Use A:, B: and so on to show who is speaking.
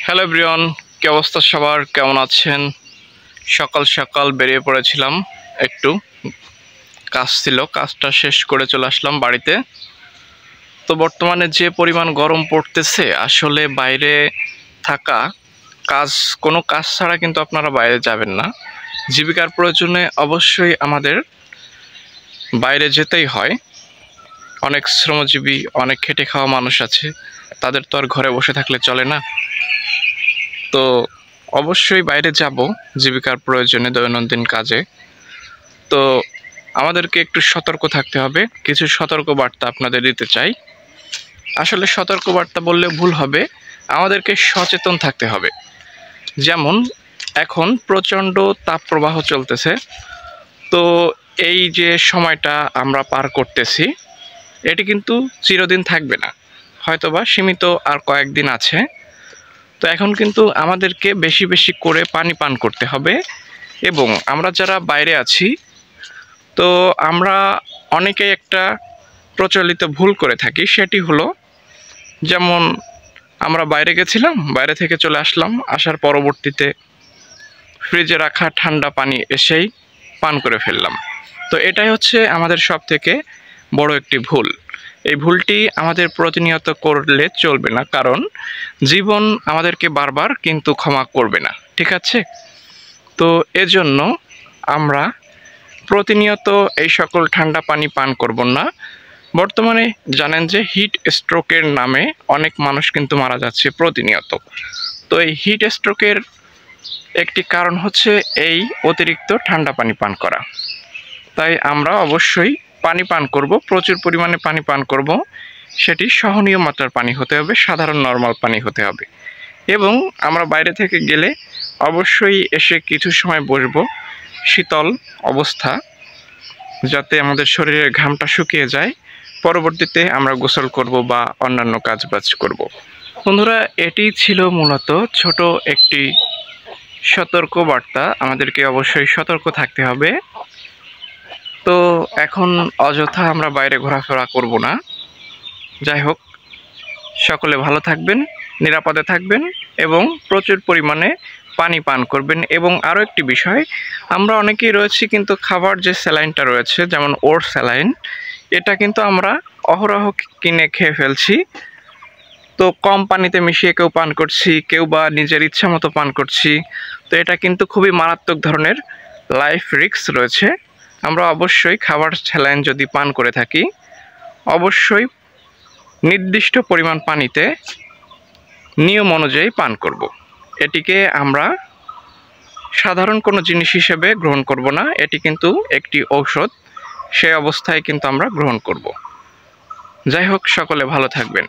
A: Hello everyone, কি অবস্থা সবার? কেমন আছেন? সকাল সকাল বেরিয়ে পড়েছিলাম, একটু কাজ ছিল, কাজটা শেষ করে চলে আসলাম বাড়িতে। তো বর্তমানে যে পরিমাণ গরম পড়তেছে, আসলে বাইরে থাকা কোনো কাজ ছাড়া কিন্তু আপনারা বাইরে যাবেন না। জীবিকার প্রয়োজনে অবশ্যই আমাদের বাইরে যেতেই হয়। অনেক শ্রমজীবী, অনেক খেটে খাওয়া মানুষ আছে, তাদের তো আর ঘরে বসে থাকলে চলে না। তো অবশ্যই বাইরে যাব জীবিকার প্রয়োজনে, দৈনন্দিন কাজে। তো আমাদেরকে একটু সতর্ক থাকতে হবে। কিছু সতর্ক বার্তা আপনাদের দিতে চাই। আসলে সতর্ক বার্তা বললে ভুল হবে, আমাদেরকে সচেতন থাকতে হবে। যেমন এখন প্রচণ্ড তাপপ্রবাহ চলতেছে। তো এই যে সময়টা আমরা পার করতেছি, এটি কিন্তু চিরদিন থাকবে না, হয়তোবা সীমিত আর কয়েকদিন আছে। তো এখন কিন্তু আমাদেরকে বেশি বেশি করে পানি পান করতে হবে। এবং আমরা যারা বাইরে আছি, তো আমরা অনেকেই একটা প্রচলিত ভুল করে থাকি। সেটি হলো, যেমন আমরা বাইরে গেছিলাম, বাইরে থেকে চলে আসলাম, আসার পরবর্তীতে ফ্রিজে রাখা ঠান্ডা পানি এসেই পান করে ফেললাম। তো এটাই হচ্ছে আমাদের সব থেকে বড় একটি ভুল। এই ভুলটি আমাদের প্রতিনিয়ত করলে চলবে না, কারণ জীবন আমাদেরকে বারবার কিন্তু ক্ষমা করবে না, ঠিক আছে? তো এজন্য আমরা প্রতিনিয়ত এই সকল ঠান্ডা পানি পান করব না। বর্তমানে জানেন যে হিট স্ট্রোকের নামে অনেক মানুষ কিন্তু মারা যাচ্ছে প্রতিনিয়ত। তো এই হিট স্ট্রোকের একটি কারণ হচ্ছে এই অতিরিক্ত ঠান্ডা পানি পান করা। তাই আমরা অবশ্যই পানি পান করব, প্রচুর পরিমাণে পানি পান করব। সেটি সহনীয় মাত্রার পানি হতে হবে, সাধারণ নর্মাল পানি হতে হবে। এবং আমরা বাইরে থেকে গেলে অবশ্যই এসে কিছু সময় বসবো শীতল অবস্থা, যাতে আমাদের শরীরের ঘামটা শুকিয়ে যায়। পরবর্তীতে আমরা গোসল করব বা অন্যান্য কাজবাজ করব। বন্ধুরা, এটি ছিল মূলত ছোট একটি সতর্ক বার্তা। আমাদেরকে অবশ্যই সতর্ক থাকতে হবে। তো এখন অযথা আমরা বাইরে ঘোরাফেরা করব না। যাই হোক, সকলে ভালো থাকবেন, নিরাপদে থাকবেন এবং প্রচুর পরিমাণে পানি পান করবেন। এবং আরও একটি বিষয়, আমরা অনেকেই রয়েছি কিন্তু খাবার যে স্যালাইনটা রয়েছে, যেমন ওর স্যালাইন, এটা কিন্তু আমরা অহরহ কিনে খেয়ে ফেলছি। তো কম পানিতে মিশিয়ে কেউ পান করছি, কেউ বা নিজের ইচ্ছা মতো পান করছি। তো এটা কিন্তু খুবই মারাত্মক ধরনের লাইফ রিস্ক রয়েছে। আমরা অবশ্যই খাবার স্যালাইন যদি পান করে থাকি, অবশ্যই নির্দিষ্ট পরিমাণ পানিতে নিয়ম অনুযায়ী পান করব। এটিকে আমরা সাধারণ কোনো জিনিস হিসেবে গ্রহণ করব না, এটি কিন্তু একটি ঔষধ, সেই অবস্থায় কিন্তু আমরা গ্রহণ করব। যাই হোক, সকলে ভালো থাকবেন।